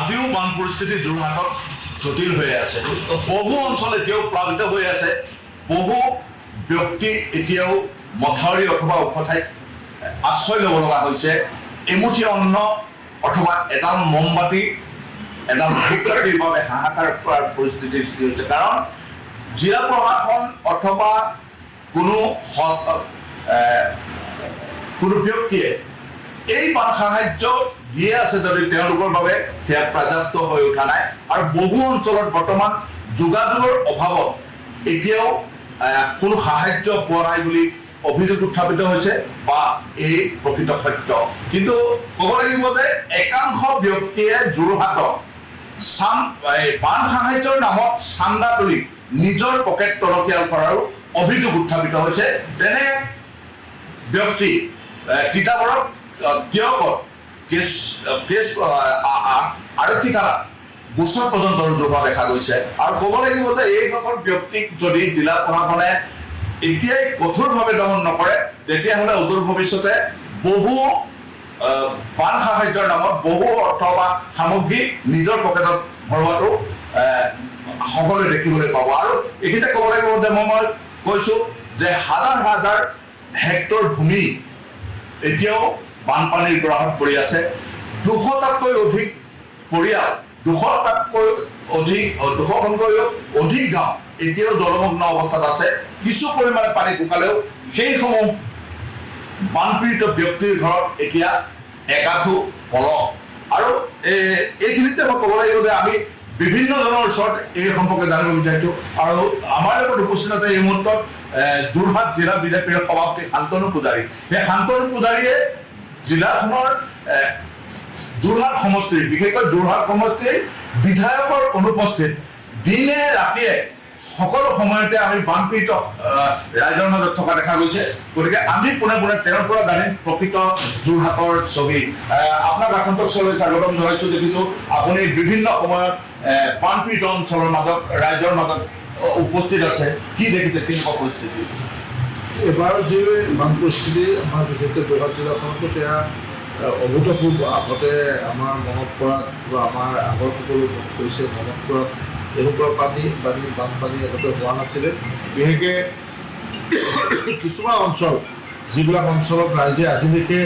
আজিও বান পৰিস্থিতি যোৰহাটত জটিল হৈ আছে বহু অঞ্চল এতিয়াও প্লাবিত হৈ আছে বহু ব্যক্তি এতিয়াও মথাউৰি অথবা ওখ ঠাইত আশ্ৰয় ল'ব লগা হৈছে এমুঠি অন্ন অথবা এডাল মমবাতি এডাল শিক্ষাৰ্থীৰ বাবে হাহাকাৰ কৰাৰ পৰিস্থিতি সৃষ্টি হৈছে কাৰণ জিলা প্ৰশাসন অথবা কোনো ব্যক্তিয়ে এই বান সাহায্য দিয়ে আছে যদি তেওঁলোকৰ বাবে সেয়া পৰ্যাপ্ত হৈ উঠা নাই আৰু বহু অঞ্চলত বৰ্তমান যোগাযোগৰ অভাৱত এতিয়াও কোনো সাহায্য পোৱা নাই বুলি অভিযোগ উত্থাপিত হৈছে বা এই প্ৰকৃত সত্য কিন্তু ক'ব লাগিব যে একাংশ ব্যক্তিয়ে যোৰহাটত বান সাহায্যৰ নামত চান্দা তুলি নিজৰ পকেট তলকীয়াল কৰাৰো অভিযোগ উত্থাপিত হৈছে তেনে ব্যক্তি তিতাবৰত কিয়কত আৰক্ষী থানাত গোচৰ পৰ্যন্ত ৰুজু হোৱা দেখা গৈছে আৰু ক'ব লাগিব যে এইসকল ব্যক্তিক যদি জিলা প্ৰশাসনে এতিয়াই কঠোৰভাৱে দমন নকৰে তেতিয়াহ'লে অদূৰ ভৱিষ্যতে বহু বান সাহায্যৰ নামত বহু অৰ্থ বা সামগ্ৰী নিজৰ পকেটত ভৰোৱাটো সকলোৱে দেখিবলৈ পাব আৰু এইখিনিতে ক'ব লাগিব যে মই কৈছোঁ যে হাজাৰ হাজাৰ হেক্টৰ ভূমি এতিয়াও বানপানীৰ গ্ৰহত পৰি আছে 200টাতকৈ অধিক পৰিয়াল 200খনকৈ অধিক গাঁও এতিয়াও জলমগ্ন অৱস্থাত আছে কিছু পৰিমাণে পানী শুকালেও সেইসমূহ বানপীড়িত ব্যক্তিৰ ঘৰত এতিয়া একাঠু পলস আৰু এইখিনিতে মই ক'ব লাগিব যে আমি বিভিন্ন জনৰ ওচৰত এই সম্পৰ্কে জানিব বিচাৰিছোঁ আৰু আমাৰ লগত উপস্থিত আছে এই মুহূৰ্তত যোৰহাট জিলা বিজেপিৰ সভাপতি শান্তনু পূজাৰী সেই শান্তনু পূজাৰীয়ে জিলাখনৰ যোৰহাট সমষ্টিৰ বিশেষকৈ যোৰহাট সমষ্টিৰ বিধায়কৰ অনুপস্থিত দিনে ৰাতিয়ে সকলো সময়তে আমি বানপীড়িত ৰাইজৰ মাজত থকা দেখা গৈছে গতিকে আমি পোনে পোনে তেওঁৰ পৰা জানিম প্ৰকৃত যোৰহাটৰ ছবি আপোনাক আচন্তক চলৈ স্বাগতম জনাইছোঁ দেখিছোঁ আপুনি বিভিন্ন সময়ত বানপীড়িত অঞ্চলৰ মাজত ৰাইজৰ মাজত উপস্থিত আছে কি দেখিছে কেনেকুৱা পৰিস্থিতি এবাৰ যি বান পৰিস্থিতি আমাৰ বিশেষকৈ যোৰহাট জিলাখনতো সেয়া অভূতপূৰ্ব আগতে আমাৰ মনত পৰাত বা আমাৰ আগৰ সকলো কৈছে মনত পৰাত এনেকুৱা বানপানী আগতে হোৱা নাছিলে বিশেষকৈ কিছুমান অঞ্চল যিবিলাক অঞ্চলত ৰাইজে আজিলৈকে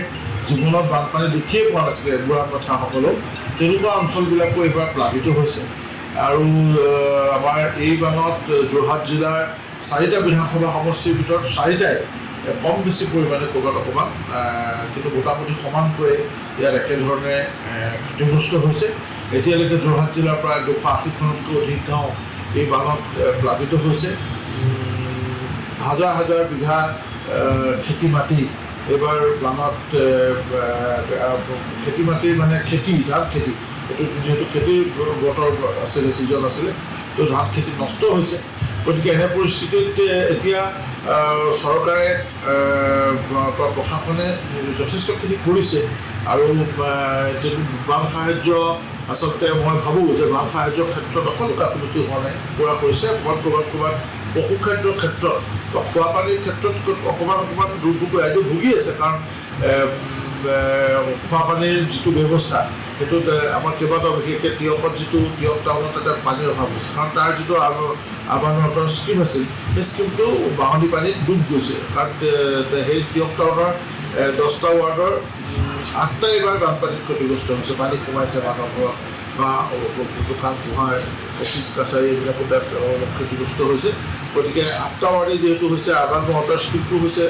জীৱনত বানপানী দেখিয়ে পোৱা নাছিলে বুঢ়া কথাসকলেও তেনেকুৱা অঞ্চলবিলাকো এইবাৰ প্লাবিত হৈছে আৰু আমাৰ এই বানত যোৰহাট জিলাৰ 4টা বিধানসভা সমষ্টিৰ ভিতৰত 4টাই কম বেছি পৰিমাণে ক'ৰবাত অকণমান কিন্তু মোটামুটি সমানকৈ ইয়াত একেধৰণে ক্ষতিগ্ৰস্ত হৈছে এতিয়ালৈকে যোৰহাট জিলাৰ প্ৰায় 280খনতকৈ অধিক গাঁও এই বানত প্লাবিত হৈছে হাজাৰ হাজাৰ বিঘা খেতি মাটি এইবাৰ বানত খেতি মাটিৰ মানে ধান খেতি এইটো যিহেতু খেতিৰ বতৰ আছিলে ছিজন আছিলে তো ধান খেতি নষ্ট হৈছে গতিকে এনে পৰিস্থিতিত এতিয়া চৰকাৰে প্ৰশাসনে যথেষ্টখিনি কৰিছে আৰু বান সাহায্য আচলতে মই ভাবোঁ যে বান সাহায্যৰ ক্ষেত্ৰত অকল গাফিলতি হোৱা নাই পূৰা কৰিছে ক'ৰবাত পশুখাদ্যৰ ক্ষেত্ৰত বা খোৱাপানীৰ ক্ষেত্ৰত অকণমান দুৰ্ভোগ ৰাইজে ভুগি আছে কাৰণ খোৱাপানীৰ যিটো ব্যৱস্থা সেইটোত আমাৰ কেইবাটাও বিশেষকৈ তিয়কত যিটো তিয়ক টাউনত এটা পানীৰ অভাৱ হৈছে কাৰণ তাৰ যিটো আবাহনৰ স্কীম আছিল সেই স্কীমটো বাহনী পানীত ডুব গৈছে কাৰণ সেই তিয়ক টাউনৰ 10টা ৱাৰ্ডৰ 8টাই এইবাৰ বানপানীত ক্ষতিগ্ৰস্ত হৈছে পানী সোমাইছে মানুহৰ ঘৰত বা দোকান পোহাৰ অফিচ কাছাৰী এইবিলাকো তাত অলপ ক্ষতিগ্ৰস্ত হৈছে গতিকে 8টা ৱাৰ্ডে যিহেতু হৈছে আৰ্বান ৱাটাৰ স্কীমটো হৈছে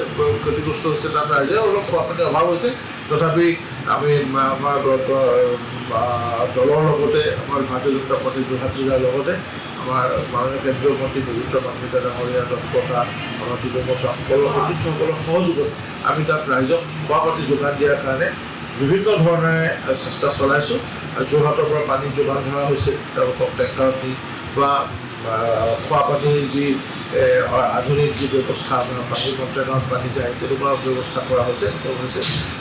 ক্ষতিগ্ৰস্ত হৈছে তাত ৰাইজে অলপ খোৱাপানীৰ অভাৱ হৈছে তথাপি আমি আমাৰ দলৰ লগতে আমাৰ ভাৰতীয় জনতা পাৰ্টীৰ যোৰহাট জিলাৰ লগতে আমাৰ মাননীয় কেন্দ্ৰীয় মন্ত্ৰী পবিত্ৰ পাণ্ডিতা ডাঙৰীয়া তথা আমাৰ যুৱ মৰ্চা সতীৰ্থসকলৰ সহযোগত আমি তাত ৰাইজক খোৱাপানী যোগান দিয়াৰ কাৰণে বিভিন্ন ধৰণেৰে চেষ্টা চলাইছোঁ আৰু যোৰহাটৰ পৰা পানী যোগান ধৰা হৈছে তেওঁলোকক টেংকাৰত দি বা খোৱাপানীৰ যি আধুনিক যি ব্যৱস্থা আপোনাৰ পানী কণ্টেইনাৰত পানী যায় তেনেকুৱা ব্যৱস্থা কৰা হৈছে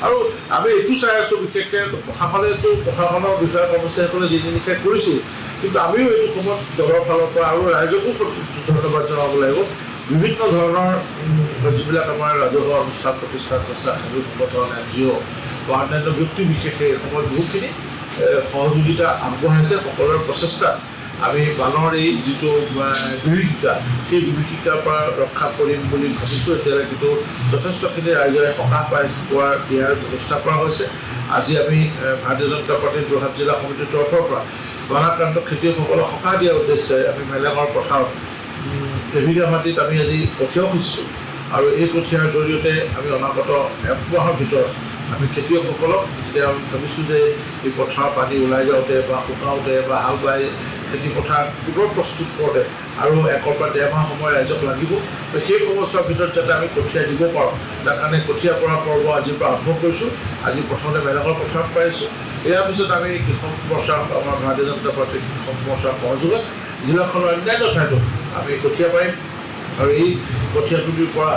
আৰু আমি এইটো চাই আছোঁ বিশেষকৈ প্ৰশাসনৰ বিষয়া কৰ্মচাৰীসকলে যি নিৰ্দেশ কৰিছোঁ কিন্তু আমিও এইটো সময়ত দলৰ ফালৰ পৰা আৰু ৰাইজকো ধন্যবাদ জনাব লাগিব বিভিন্ন ধৰণৰ যিবিলাক আমাৰ ৰাজহুৱা অনুষ্ঠান প্ৰতিষ্ঠান আছে সাংবাদিক সংগঠন NGO বা অন্যান্য ব্যক্তি বিশেষে এই সময়ত বহুখিনি সহযোগিতা আগবঢ়াইছে, সকলোৰে প্ৰচেষ্টা আমি বানৰ এই যিটো বিভীষিকা, সেই বিভীষিকাৰ পৰা ৰক্ষা কৰিম বুলি ভাবিছোঁ। এতিয়ালৈ কিন্তু যথেষ্টখিনি ৰাইজৰে সকাহ দিয়াৰ ব্যৱস্থা কৰা হৈছে। আজি আমি ভাৰতীয় জনতা পাৰ্টীৰ যোৰহাট জিলা সমিতিৰ তৰফৰ পৰা বানাক্ৰান্ত খেতিয়কসকলক সকাহ দিয়াৰ উদ্দেশ্যে আমি মেলেঙৰ পথাৰত এবিঘা মাটিত আমি আজি কঠীয়াও সিঁচিছোঁ আৰু এই কঠীয়াৰ জৰিয়তে আমি অনাগত 1 মাহৰ ভিতৰত আমি খেতিয়কসকলক যেতিয়া আমি ভাবিছোঁ যে এই পথাৰৰ পানী ওলাই যাওঁতে বা শুকাওঁতে বা হাল বাই খেতিপথাৰ পুনৰ প্ৰস্তুত কৰোঁতে আৰু 1 পৰা 1.5 মাহ সময় ৰাইজক লাগিব। সেই সময়ছোৱাৰ ভিতৰত যাতে আমি কঠীয়া দিব পাৰোঁ, তাৰ কাৰণে কঠীয়া পৰা পৰ্ব আজিৰ পৰা আৰম্ভ কৰিছোঁ। আজি প্ৰথমতে মেলেঙৰ পথাৰত পাৰিছোঁ। ইয়াৰ পিছত আমি কৃষক মৰ্চাৰ, আমাৰ ভাৰতীয় জনতা পাৰ্টীৰ কৃষক মৰ্চাৰ সহযোগত জিলাখনৰ অন্যান্য ঠাইতো আমি কঠীয়া পাৰিম আৰু এই কঠীয়াটোৰ পৰা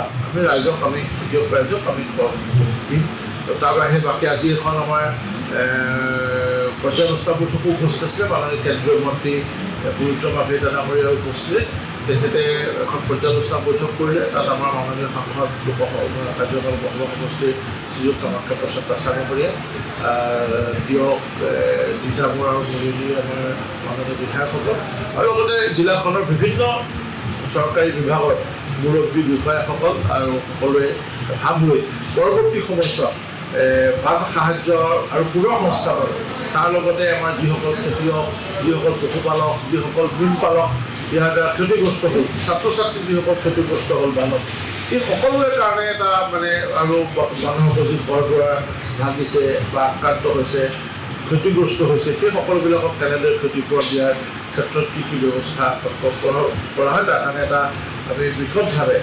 আমি খেতিয়ক ৰাইজক আমি দিম। তাৰ বাহিৰে বাকী আজি এখন আমাৰ পৰ্যালোচনা বৈঠকো উপস্থিত আছিলে। মাননীয় কেন্দ্ৰীয় মন্ত্ৰী পবিত্ৰ মাভি ডাঙৰীয়াৰ উপস্থিতিত তেখেতে এখন পৰ্যালোচনা বৈঠক কৰিলে। তাত আমাৰ মাননীয় সাংসদ কাৰ্যকলাপ বহল সমষ্টিৰ শ্ৰীযুত কামাখ্যা প্ৰসাদ দাসাঙৰীয়া, দিয়ক তিতাবৰ আৰু মৰিয়নিৰ আমাৰ মাননীয় বিধায়কসকল আৰু লগতে জিলাখনৰ বিভিন্ন চৰকাৰী বিভাগৰ মুৰব্বী বিষয়াসকল আৰু সকলোৱে ভাগ লৈ পৰৱৰ্তী সময়ছোৱাত বান সাহায্য আৰু পুনৰ সংস্থাপন, তাৰ লগতে আমাৰ যিসকল খেতিয়ক, যিসকল পশুপালক, যিসকল মীন পালক ইয়াৰ দ্বাৰা ক্ষতিগ্ৰস্ত হ'ল, ছাত্ৰ ছাত্ৰী যিসকল ক্ষতিগ্ৰস্ত হ'ল বানত, এই সকলোৰে কাৰণে এটা আৰু মানুহৰ যি ঘৰ দুৱাৰ ভাঙিছে বা আক্ৰান্ত হৈছে, ক্ষতিগ্ৰস্ত হৈছে, সেই সকলোবিলাকক কেনেদৰে ক্ষতিপূৰণ দিয়াৰ ক্ষেত্ৰত কি ব্যৱস্থা কৰা হয়, তাৰ কাৰণে এটা আমি বিশদভাৱে